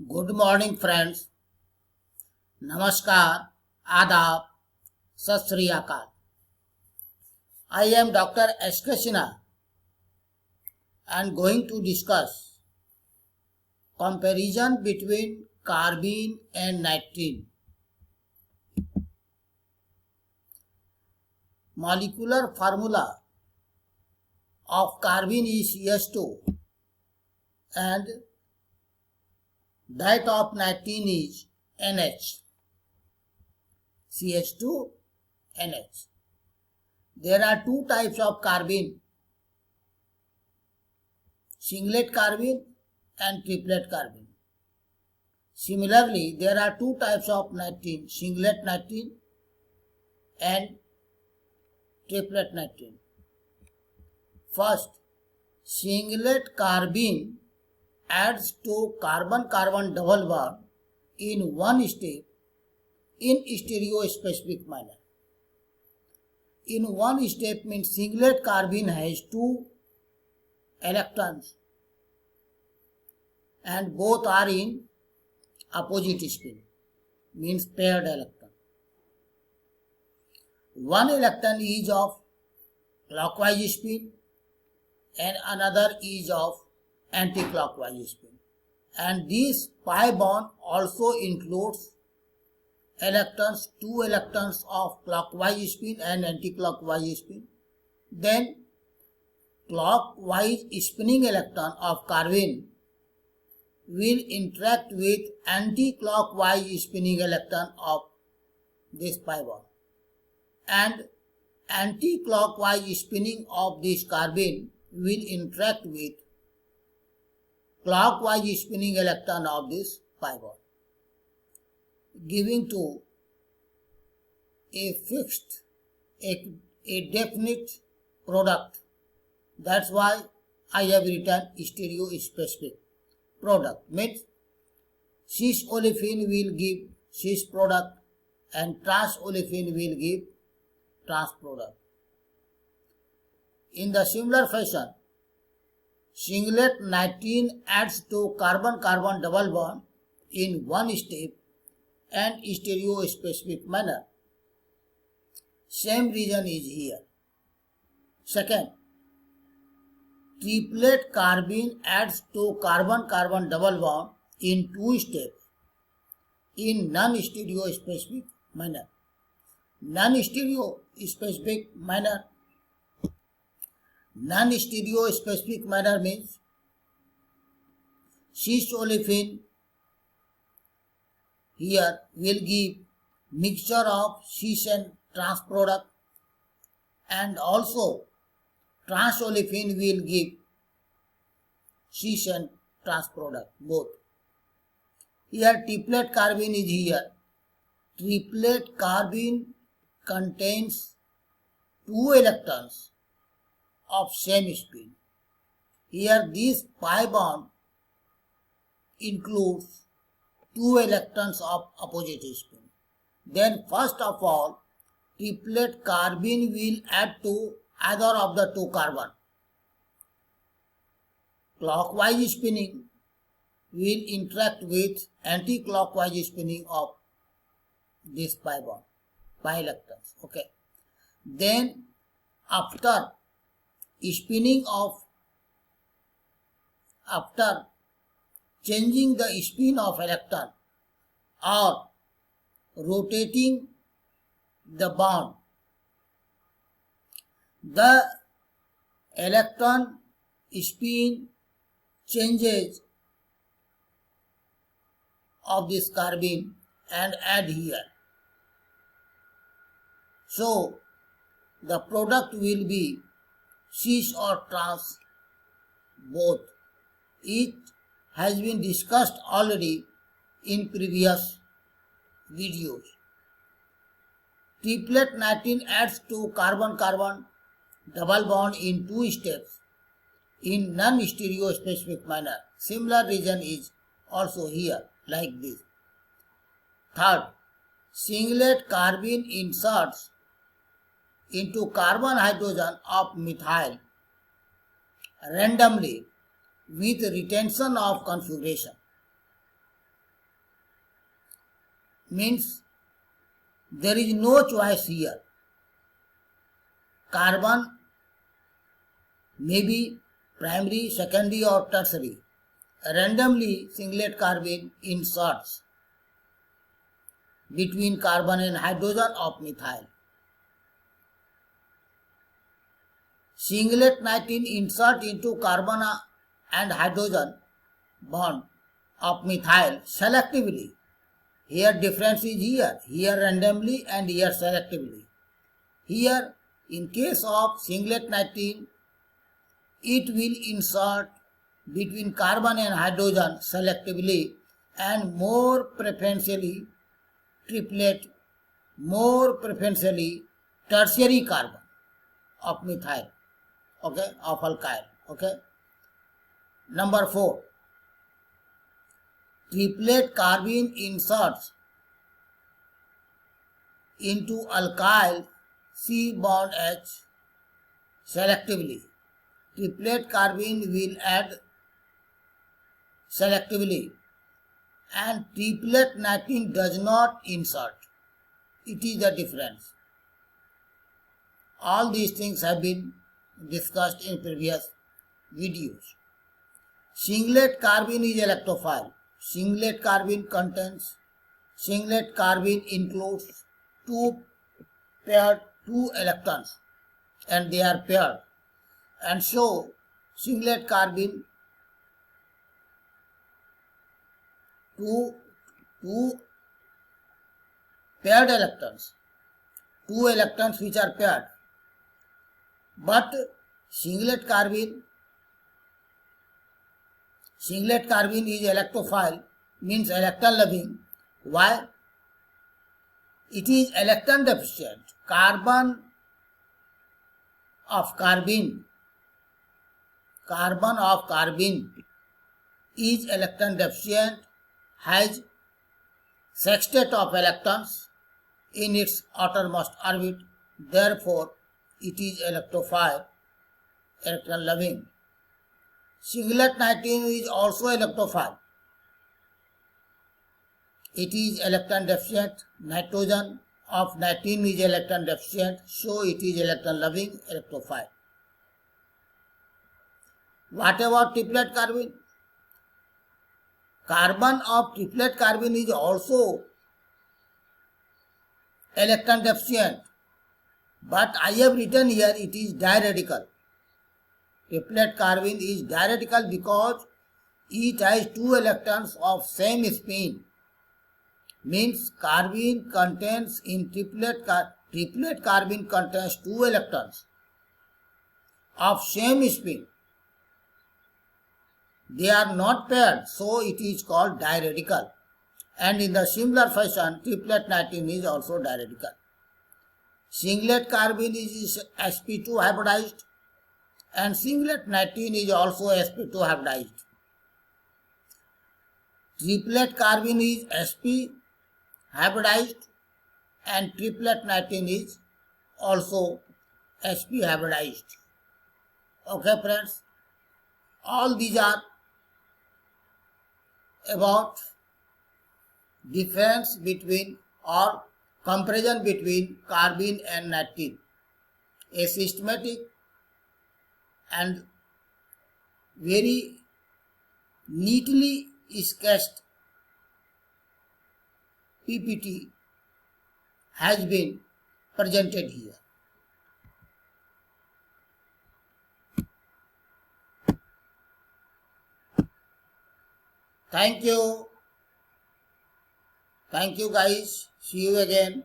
Good morning friends, नमस्कार, आदाब, सत श्री अकाल। I am Dr. S.K. Sinha and going to discuss comparison between carbene and nitrene. Molecular formula of carbene is CH2 and that of nitrene is NH. CH2 NH. There are two types of carbene, singlet carbene and triplet carbene. Similarly, there are two types of nitrene, singlet nitrene and triplet nitrene. First, singlet carbene adds to carbon-carbon double bond in one step in stereospecific manner. In one step means singlet carbene has two electrons and both are in opposite spin, means paired electron. One electron is of clockwise spin and another is of anti-clockwise spin. And this pi bond also includes electrons, two electrons of clockwise spin and anti-clockwise spin. Then clockwise spinning electron of carbene will interact with anti-clockwise spinning electron of this pi bond. And anti-clockwise spinning of this carbene will interact with clockwise spinning electron of this pi bond, giving to a fixed, a definite product. That's why I have written stereospecific product. Means cis olefin will give cis product and trans olefin will give trans product. In the similar fashion, singlet nitrene adds to carbon-carbon double bond in one step and stereospecific manner. Same reason is here. Second, triplet carbene adds to carbon-carbon double bond in two steps in non-stereospecific manner. Non-stereospecific manner means cis olefin here will give mixture of cis and trans product, and also trans olefin will give cis and trans product both. Here triplet carbene is here. Triplet carbene contains two electrons of same spin. Here this pi bond includes two electrons of opposite spin. Then first of all, triplet carbene will add to either of the two carbon. Clockwise spinning will interact with anti-clockwise spinning of this pi bond, pi electrons. Okay. Then after changing the spin of electron or rotating the bond, the electron spin changes of this carbene and add here. So the product will be cis or trans both. It has been discussed already in previous videos. Triplet nitrene adds to carbon-carbon double bond in two steps in non-stereospecific manner. Similar reason is also here like this. Third, singlet carbene inserts into carbon hydrogen of methyl randomly with retention of configuration. means there is no choice here. Carbon may be primary, secondary or tertiary. Randomly singlet carbene inserts between carbon and hydrogen of methyl. Singlet 19 insert into carbon and hydrogen bond of methyl selectively. Here difference is here randomly and here selectively. Here in case of singlet 19, it will insert between carbon and hydrogen selectively and more preferentially triplet, more preferentially tertiary carbon of methyl, okay, of alkyl, okay. Number 4, triplet carbene inserts into alkyl C bond H selectively. Triplet carbene will add selectively and triplet 19 does not insert. It is the difference. All these things have been discussed in previous videos. Singlet carbene is electrophile. Singlet carbene includes two electrons and they are paired, and so singlet carbene two paired electrons, two electrons which are paired, but singlet carbene is electrophile, means electron loving. Why? It is electron deficient. Carbon of carbene is electron deficient, has sextet of electrons in its outermost orbit, therefore it is electrophile, electron loving. Singlet 19 is also electrophile. It is electron deficient. Nitrogen of 19 is electron deficient, so it is electron loving, electrophile. What about triplet carbene? Carbon of triplet carbene is also electron deficient, but I have written here it is diradical. Triplet carbene is diradical because it has two electrons of same spin. Means carbene contains in triplet carbene contains two electrons of same spin. They are not paired, so it is called diradical. And in the similar fashion, triplet 19 is also diradical. Singlet carbene is sp2 hybridized and singlet 19 is also sp2 hybridized. Triplet carbene is sp hybridized and triplet 19 is also sp hybridized. Okay friends, all these are about difference between or comparison between carbene and 19. A systematic and very neatly sketched PPT has been presented here. Thank you. Thank you guys. See you again.